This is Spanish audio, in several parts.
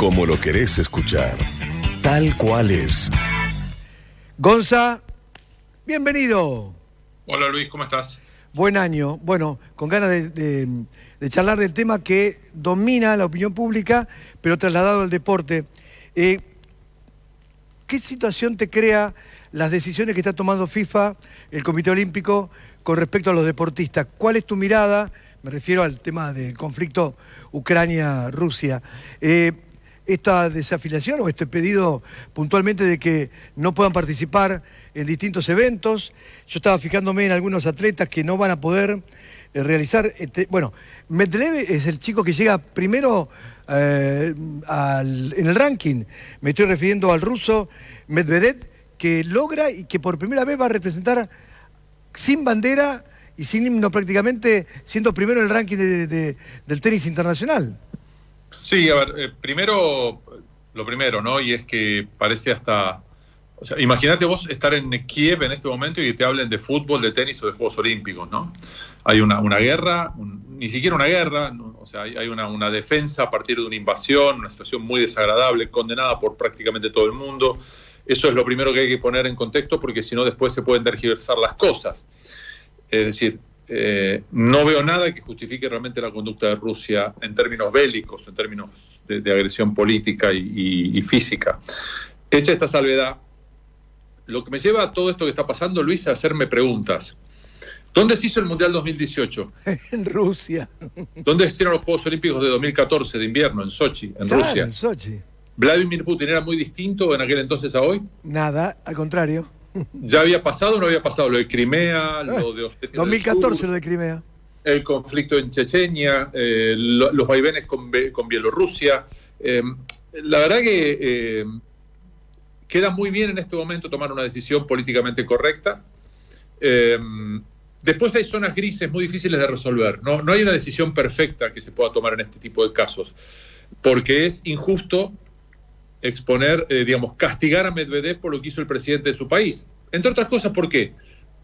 como lo querés escuchar, tal cual es. Gonza, bienvenido. Hola Luis, ¿cómo estás? Buen año. Bueno, con ganas de charlar del tema que domina la opinión pública, pero trasladado al deporte. ¿Qué situación te crea las decisiones que está tomando FIFA, el Comité Olímpico, con respecto a los deportistas? ¿Cuál es tu mirada? Me refiero al tema del conflicto Ucrania-Rusia. Esta desafiliación o este pedido puntualmente de que no puedan participar en distintos eventos. Yo estaba fijándome en algunos atletas que no van a poder realizar... Bueno, Medvedev es el chico que llega primero en el ranking. Me estoy refiriendo al ruso Medvedev, que logra y que por primera vez va a representar sin bandera y sin himno prácticamente, siendo primero en el ranking del tenis internacional. Sí, a ver, lo primero, ¿no? Y es que parece hasta... O sea, imagínate vos estar en Kiev en este momento y que te hablen de fútbol, de tenis o de Juegos Olímpicos, ¿no? Hay una guerra, ni siquiera una guerra, ¿no? O sea, hay una defensa a partir de una invasión, una situación muy desagradable, condenada por prácticamente todo el mundo. Eso es lo primero que hay que poner en contexto, porque si no después se pueden tergiversar las cosas. Es decir, no veo nada que justifique realmente la conducta de Rusia en términos bélicos, en términos de agresión política y física. Hecha esta salvedad, lo que me lleva a todo esto que está pasando, Luis, a hacerme preguntas. ¿Dónde se hizo el Mundial 2018? En Rusia. ¿Dónde se hicieron los Juegos Olímpicos de 2014 de invierno? En Sochi, en Rusia. En Sochi. ¿Vladimir Putin era muy distinto en aquel entonces a hoy? Nada, al contrario. ¿Ya había pasado o no había pasado lo de Crimea, lo de Osetia 2014 del Sur, lo de Crimea? El conflicto en Chechenia, los vaivenes con Bielorrusia? La verdad que queda muy bien en este momento tomar una decisión políticamente correcta. Después hay zonas grises muy difíciles de resolver. No hay una decisión perfecta que se pueda tomar en este tipo de casos, porque es injusto exponer, castigar a Medvedev por lo que hizo el presidente de su país. Entre otras cosas, ¿por qué?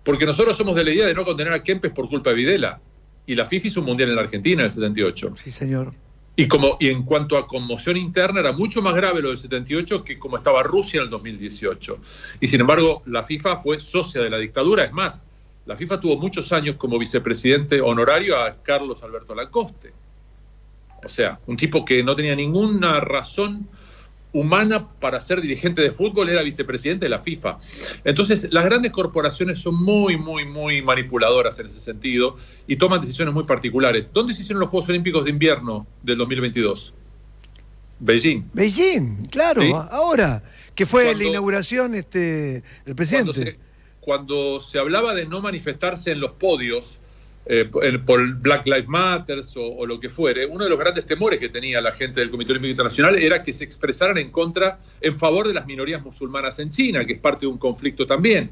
Porque nosotros somos de la idea de no condenar a Kempes por culpa de Videla. Y la FIFA hizo un mundial en la Argentina en el 78. Sí, señor. Y en cuanto a conmoción interna, era mucho más grave lo del 78 que como estaba Rusia en el 2018. Y sin embargo, la FIFA fue socia de la dictadura. Es más, la FIFA tuvo muchos años como vicepresidente honorario a Carlos Alberto Lacoste. O sea, un tipo que no tenía ninguna razón humana para ser dirigente de fútbol, era vicepresidente de la FIFA. Entonces, las grandes corporaciones son muy manipuladoras en ese sentido y toman decisiones muy particulares. ¿Dónde se hicieron los Juegos Olímpicos de Invierno del 2022? Beijing. Beijing, claro, ¿sí? Ahora, que fue la inauguración el presidente. Cuando se hablaba de no manifestarse en los podios, por Black Lives Matter o lo que fuere, uno de los grandes temores que tenía la gente del Comité Olímpico Internacional era que se expresaran en favor de las minorías musulmanas en China, que es parte de un conflicto también.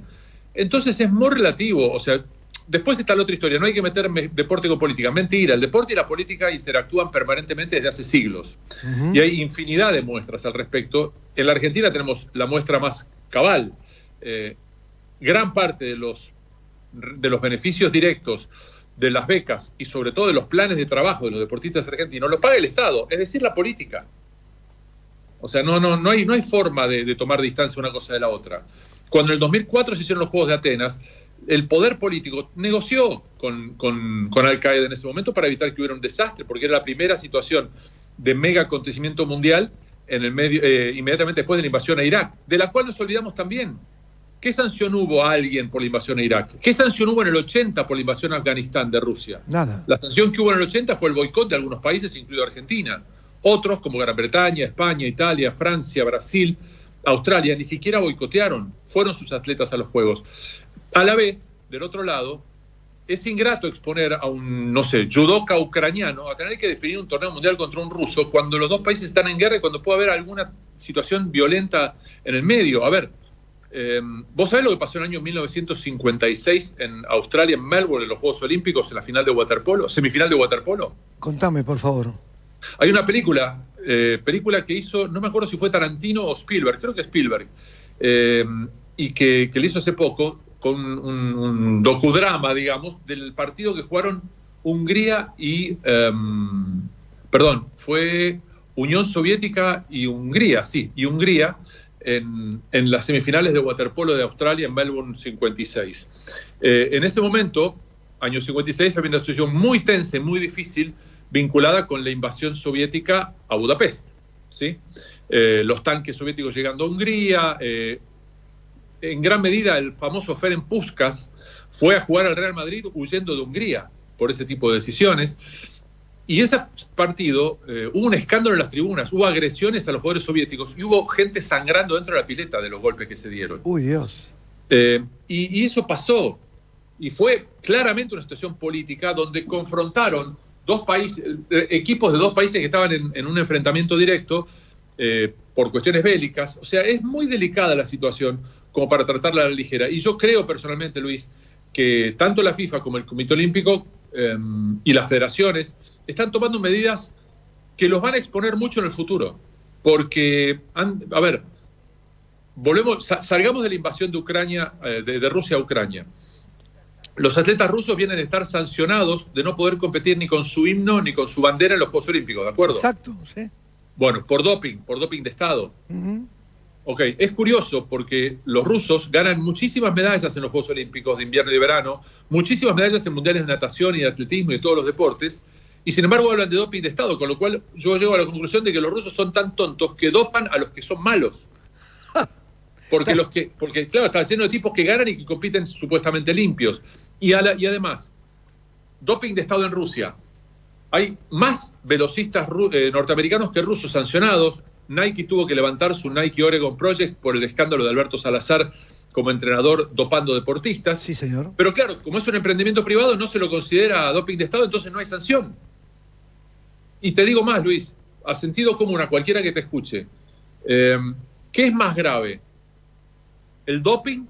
Entonces es muy relativo, o sea, después está la otra historia, no hay que meter deporte con política, mentira, el deporte y la política interactúan permanentemente desde hace siglos, y hay infinidad de muestras al respecto. En la Argentina tenemos la muestra más cabal. Gran parte de los beneficios directos de las becas y sobre todo de los planes de trabajo de los deportistas argentinos los paga el Estado, es decir, la política. O sea, no hay forma de tomar distancia una cosa de la otra. Cuando en el 2004 se hicieron los Juegos de Atenas, el poder político negoció con Al-Qaeda en ese momento para evitar que hubiera un desastre, porque era la primera situación de mega acontecimiento mundial en el inmediatamente después de la invasión a Irak, de la cual nos olvidamos también. ¿Qué sanción hubo a alguien por la invasión a Irak? ¿Qué sanción hubo en el 80 por la invasión a Afganistán de Rusia? Nada. La sanción que hubo en el 80 fue el boicot de algunos países, incluido Argentina. Otros, como Gran Bretaña, España, Italia, Francia, Brasil, Australia, ni siquiera boicotearon. Fueron sus atletas a los Juegos. A la vez, del otro lado, es ingrato exponer a un, judoka ucraniano a tener que definir un torneo mundial contra un ruso cuando los dos países están en guerra y cuando puede haber alguna situación violenta en el medio. A ver, ¿vos sabés lo que pasó en el año 1956 en Australia, en Melbourne, en los Juegos Olímpicos, en la final de waterpolo, semifinal de waterpolo? Contame, por favor. Hay una película que hizo, no me acuerdo si fue Tarantino o Spielberg, creo que Spielberg, y que le hizo hace poco, con un docudrama, digamos, del partido que jugaron Hungría y... fue Unión Soviética y Hungría, en las semifinales de waterpolo de Australia en Melbourne 56. En ese momento, año 56, había una situación muy tensa y muy difícil vinculada con la invasión soviética a Budapest, ¿sí? Los tanques soviéticos llegando a Hungría, en gran medida el famoso Ferenc Puskás fue a jugar al Real Madrid huyendo de Hungría por ese tipo de decisiones. Y ese partido hubo un escándalo en las tribunas, hubo agresiones a los jugadores soviéticos y hubo gente sangrando dentro de la pileta de los golpes que se dieron. Uy, Dios. Y eso pasó. Y fue claramente una situación política donde confrontaron dos países, equipos de dos países que estaban en un enfrentamiento directo por cuestiones bélicas. O sea, es muy delicada la situación como para tratarla a la ligera. Y yo creo personalmente, Luis, que tanto la FIFA como el Comité Olímpico y las federaciones están tomando medidas que los van a exponer mucho en el futuro. Porque, a ver, salgamos de la invasión de Ucrania, de Rusia a Ucrania. Los atletas rusos vienen de estar sancionados de no poder competir ni con su himno ni con su bandera en los Juegos Olímpicos, ¿de acuerdo? Exacto, sí. Bueno, por doping de Estado. Ok, es curioso porque los rusos ganan muchísimas medallas en los Juegos Olímpicos de invierno y de verano, muchísimas medallas en mundiales de natación y de atletismo y de todos los deportes, y sin embargo hablan de doping de Estado, con lo cual yo llego a la conclusión de que los rusos son tan tontos que dopan a los que son malos. Porque claro, está lleno de tipos que ganan y que compiten supuestamente limpios. Y además, doping de Estado en Rusia. Hay más velocistas norteamericanos que rusos sancionados. Nike tuvo que levantar su Nike Oregon Project por el escándalo de Alberto Salazar como entrenador dopando deportistas. Sí, señor. Pero claro, como es un emprendimiento privado, no se lo considera doping de Estado, entonces no hay sanción. Y te digo más, Luis, a sentido común, a cualquiera que te escuche, ¿qué es más grave? ¿El doping,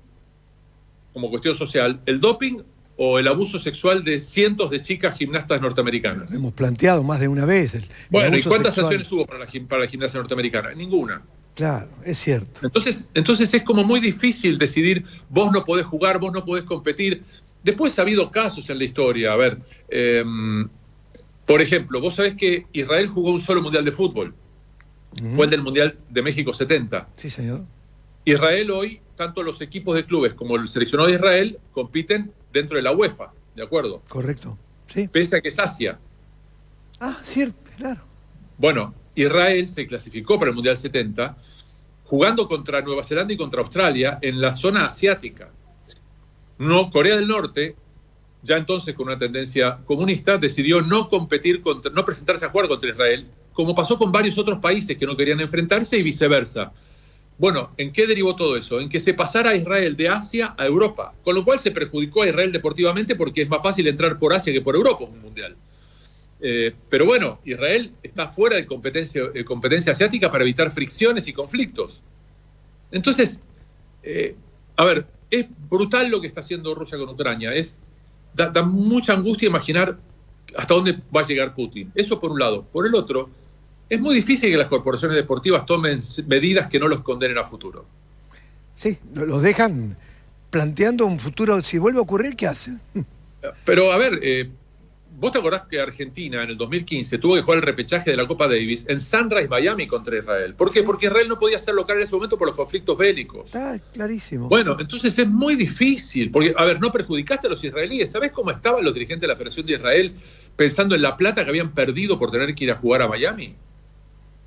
como cuestión social, el doping o el abuso sexual de cientos de chicas gimnastas norteamericanas? Hemos planteado más de una vez. Bueno, ¿y cuántas sanciones hubo para la gimnasia norteamericana? Ninguna. Claro, es cierto. Entonces es como muy difícil decidir, vos no podés jugar, vos no podés competir. Después ha habido casos en la historia. A ver, por ejemplo, vos sabés que Israel jugó un solo mundial de fútbol. Fue el del Mundial de México 70. Sí, señor. Israel hoy, tanto los equipos de clubes como el seleccionado de Israel compiten dentro de la UEFA, ¿de acuerdo? Correcto, sí. Pese a que es Asia. Ah, cierto, claro. Bueno, Israel se clasificó para el Mundial 70 jugando contra Nueva Zelanda y contra Australia en la zona asiática. No, Corea del Norte, ya entonces con una tendencia comunista, decidió no presentarse a jugar contra Israel, como pasó con varios otros países que no querían enfrentarse y viceversa. Bueno, ¿en qué derivó todo eso? En que se pasara a Israel de Asia a Europa, con lo cual se perjudicó a Israel deportivamente porque es más fácil entrar por Asia que por Europa en un mundial. Pero bueno, Israel está fuera de competencia asiática para evitar fricciones y conflictos. Entonces, a ver, es brutal lo que está haciendo Rusia con Ucrania. Da mucha angustia imaginar hasta dónde va a llegar Putin. Eso por un lado. Por el otro, es muy difícil que las corporaciones deportivas tomen medidas que no los condenen a futuro. Sí, los dejan planteando un futuro. Si vuelve a ocurrir, ¿qué hacen? Pero, a ver, ¿vos te acordás que Argentina en el 2015 tuvo que jugar el repechaje de la Copa Davis en Sunrise, Miami contra Israel? ¿Por qué? Sí. Porque Israel no podía ser local en ese momento por los conflictos bélicos. Está clarísimo. Bueno, entonces es muy difícil. Porque, a ver, no perjudicaste a los israelíes. ¿Sabés cómo estaban los dirigentes de la Federación de Israel pensando en la plata que habían perdido por tener que ir a jugar a Miami?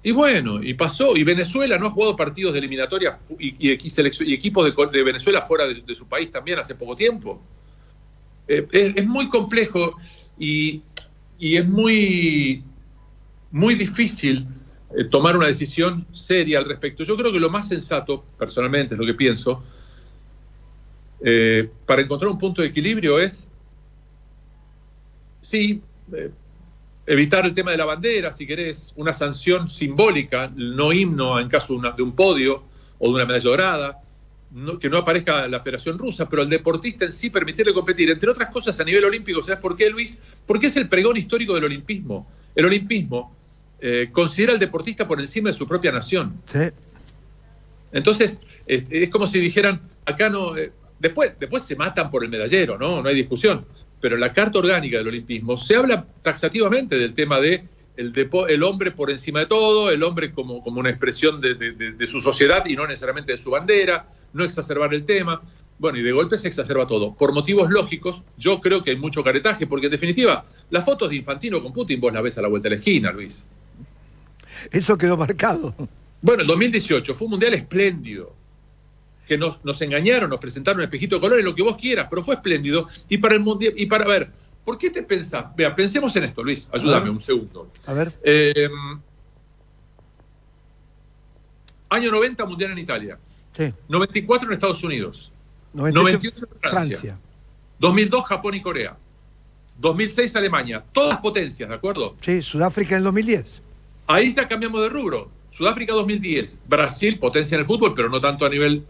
Y bueno, y pasó. Y Venezuela no ha jugado partidos de eliminatoria y equipos de Venezuela fuera de su país también hace poco tiempo. Es muy complejo y es muy, muy difícil tomar una decisión seria al respecto. Yo creo que lo más sensato, personalmente, es lo que pienso, para encontrar un punto de equilibrio es, sí, evitar el tema de la bandera, si querés, una sanción simbólica, no himno en caso de un podio o de una medalla dorada, que no aparezca la Federación Rusa, pero al deportista en sí permitirle competir, entre otras cosas a nivel olímpico. ¿Sabes por qué, Luis? Porque es el pregón histórico del olimpismo. El olimpismo considera al deportista por encima de su propia nación. Sí. Entonces, es como si dijeran, acá no... Después se matan por el medallero, ¿no? No hay discusión. Pero en la Carta Orgánica del Olimpismo se habla taxativamente del tema de el hombre por encima de todo, el hombre como una expresión de su sociedad y no necesariamente de su bandera, no exacerbar el tema. Bueno, y de golpe se exacerba todo. Por motivos lógicos, yo creo que hay mucho caretaje, porque en definitiva, las fotos de Infantino con Putin vos las ves a la vuelta de la esquina, Luis. Eso quedó marcado. Bueno, el 2018 fue un mundial espléndido, que nos engañaron, nos presentaron un espejito de colores, lo que vos quieras, pero fue espléndido. Y para el mundial, y para ver, ¿por qué te pensás? Vea, pensemos en esto, Luis, ayúdame un segundo. A ver. Año 90, mundial en Italia. Sí. 94 en Estados Unidos. 98 en Francia. 2002, Japón y Corea. 2006, Alemania. Todas potencias, ¿de acuerdo? Sí, Sudáfrica en el 2010. Ahí ya cambiamos de rubro. Sudáfrica 2010. Brasil, potencia en el fútbol, pero no tanto a nivel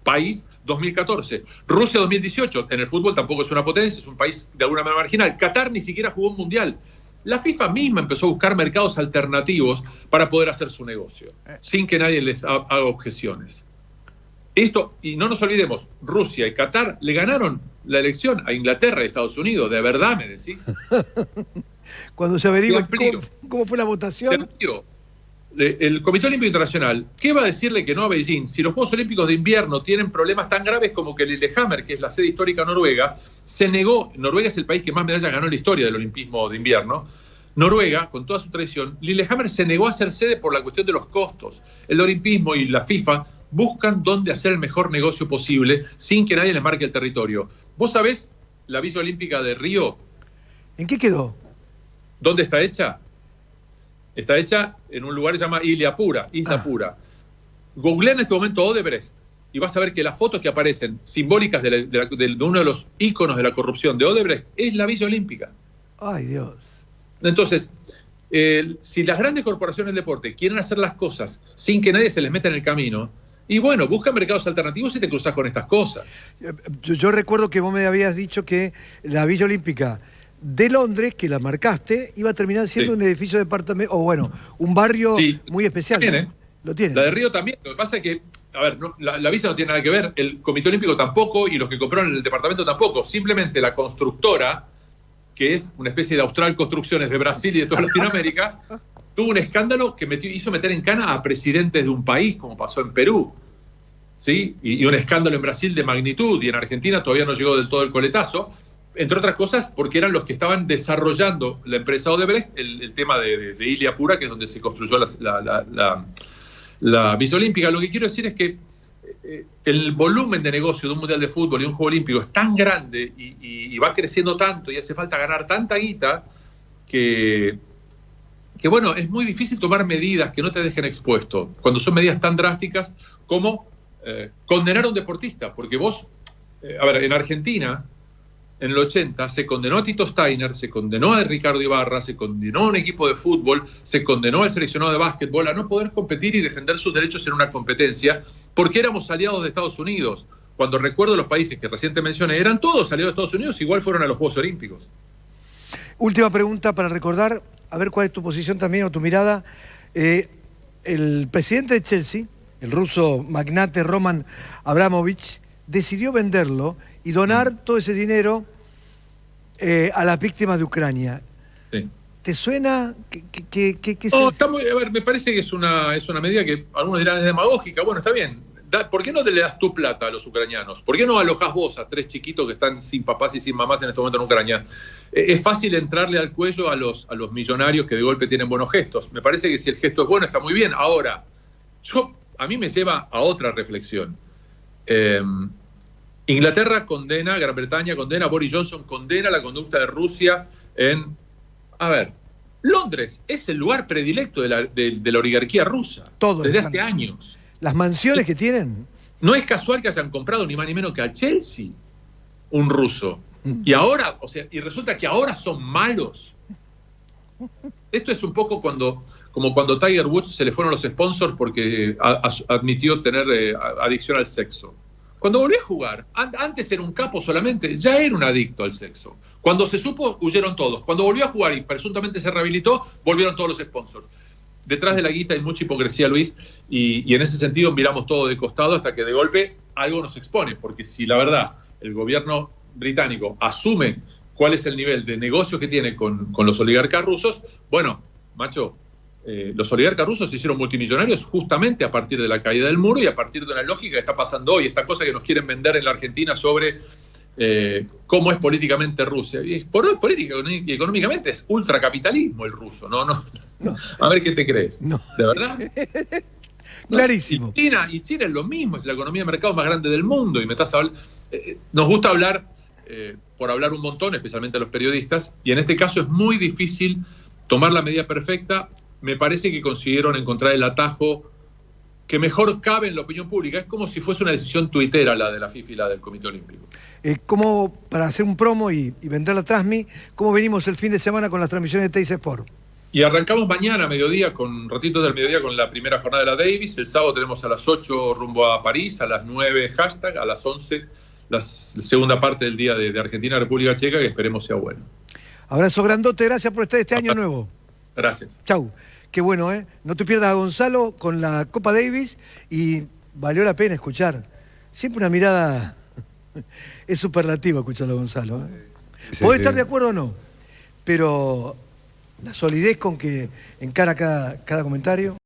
país, 2014. Rusia 2018. En el fútbol tampoco es una potencia, es un país de alguna manera marginal. Qatar ni siquiera jugó un mundial. La FIFA misma empezó a buscar mercados alternativos para poder hacer su negocio, sin que nadie les haga objeciones. Esto, y no nos olvidemos, Rusia y Qatar le ganaron la elección a Inglaterra y Estados Unidos. ¿De verdad me decís? Cuando se averigua cómo fue la votación. El Comité Olímpico Internacional, ¿qué va a decirle que no a Beijing si los Juegos Olímpicos de invierno tienen problemas tan graves como que Lillehammer, que es la sede histórica noruega, se negó? Noruega es el país que más medallas ganó en la historia del olimpismo de invierno. Noruega, con toda su tradición, Lillehammer se negó a ser sede por la cuestión de los costos. El olimpismo y la FIFA buscan dónde hacer el mejor negocio posible sin que nadie les marque el territorio. ¿Vos sabés la Villa Olímpica de Río? ¿En qué quedó? ¿Dónde está hecha? Está hecha en un lugar que se llama Isla Pura. Googlea en este momento Odebrecht y vas a ver que las fotos que aparecen simbólicas de uno de los íconos de la corrupción de Odebrecht es la Villa Olímpica. ¡Ay, Dios! Entonces, si las grandes corporaciones del deporte quieren hacer las cosas sin que nadie se les meta en el camino, y bueno, busca mercados alternativos y te cruzas con estas cosas. Yo recuerdo que vos me habías dicho que la Villa Olímpica de Londres, que la marcaste, iba a terminar siendo un edificio de departamento, o bueno, un barrio muy especial. Tiene. Lo tiene. La de Río también. Lo que pasa es que, a ver, la Visa no tiene nada que ver, el Comité Olímpico tampoco, y los que compraron el departamento tampoco. Simplemente la constructora, que es una especie de Austral Construcciones de Brasil y de toda Latinoamérica, tuvo un escándalo que hizo meter en cana a presidentes de un país, como pasó en Perú, ¿sí? Y un escándalo en Brasil de magnitud, y en Argentina todavía no llegó del todo el coletazo, entre otras cosas porque eran los que estaban desarrollando la empresa Odebrecht, el tema de Ilia Pura, que es donde se construyó la Villa Olímpica. Lo que quiero decir es que el volumen de negocio de un mundial de fútbol y un juego olímpico es tan grande y va creciendo tanto y hace falta ganar tanta guita que bueno, es muy difícil tomar medidas que no te dejen expuesto cuando son medidas tan drásticas como condenar a un deportista, porque vos, a ver, en Argentina en el 80 se condenó a Tito Steiner, se condenó a Ricardo Ibarra, se condenó a un equipo de fútbol, se condenó al seleccionado de básquetbol a no poder competir y defender sus derechos en una competencia porque éramos aliados de Estados Unidos. Cuando recuerdo los países que recién te mencioné, eran todos aliados de Estados Unidos, igual fueron a los Juegos Olímpicos. Última pregunta para recordar, a ver cuál es tu posición también o tu mirada. El presidente de Chelsea, el ruso magnate Roman Abramovich, decidió venderlo y donar todo ese dinero a las víctimas de Ucrania. Sí. ¿Te suena? No, a ver, me parece que es una medida que algunos dirán es demagógica. Bueno, está bien. ¿Por qué no le das tu plata a los ucranianos? ¿Por qué no alojás vos a 3 chiquitos que están sin papás y sin mamás en este momento en Ucrania? Es fácil entrarle al cuello a los millonarios que de golpe tienen buenos gestos. Me parece que si el gesto es bueno está muy bien. Ahora, a mí me lleva a otra reflexión. Inglaterra condena, Gran Bretaña condena, Boris Johnson condena la conducta de Rusia a ver, Londres es el lugar predilecto de la oligarquía rusa desde hace años. Las mansiones que tienen. No es casual que hayan comprado ni más ni menos que al Chelsea un ruso. Y ahora, y resulta que ahora son malos. Esto es un poco como cuando Tiger Woods se le fueron los sponsors porque admitió tener adicción al sexo. Cuando volvió a jugar, antes era un capo solamente, ya era un adicto al sexo. Cuando se supo, huyeron todos. Cuando volvió a jugar y presuntamente se rehabilitó, volvieron todos los sponsors. Detrás de la guita hay mucha hipocresía, Luis, y en ese sentido miramos todo de costado hasta que de golpe algo nos expone, porque si la verdad el gobierno británico asume cuál es el nivel de negocio que tiene con los oligarcas rusos, bueno, macho, los oligarcas rusos se hicieron multimillonarios justamente a partir de la caída del muro y a partir de una lógica que está pasando hoy, esta cosa que nos quieren vender en la Argentina sobre cómo es políticamente Rusia. Y por hoy, política y económicamente es ultracapitalismo el ruso. No. A ver qué te crees. No. ¿De verdad? Clarísimo. Y China es lo mismo, es la economía de mercado más grande del mundo. Y me estás hablando. Nos gusta hablar, por hablar un montón, especialmente a los periodistas, y en este caso es muy difícil tomar la medida perfecta. Me parece que consiguieron encontrar el atajo que mejor cabe en la opinión pública. Es como si fuese una decisión tuitera la de la FIFA y la del Comité Olímpico. ¿Cómo, para hacer un promo y vender la Transmi, cómo venimos el fin de semana con las transmisiones de Teis Sport? Y arrancamos mañana a mediodía, un ratito del mediodía, con la primera jornada de la Davis. El sábado tenemos a las 8 rumbo a París, a las 9 hashtag, a las 11 la segunda parte del día de Argentina-República Checa, que esperemos sea bueno. Abrazo grandote, gracias por estar este año nuevo. Gracias. Chau. Qué bueno, ¿eh? No te pierdas a Gonzalo con la Copa Davis y valió la pena escuchar. Siempre una mirada... Es superlativa escucharlo a Gonzalo, ¿eh? Sí, Podés sí. estar de acuerdo o no, pero la solidez con que encara cada comentario...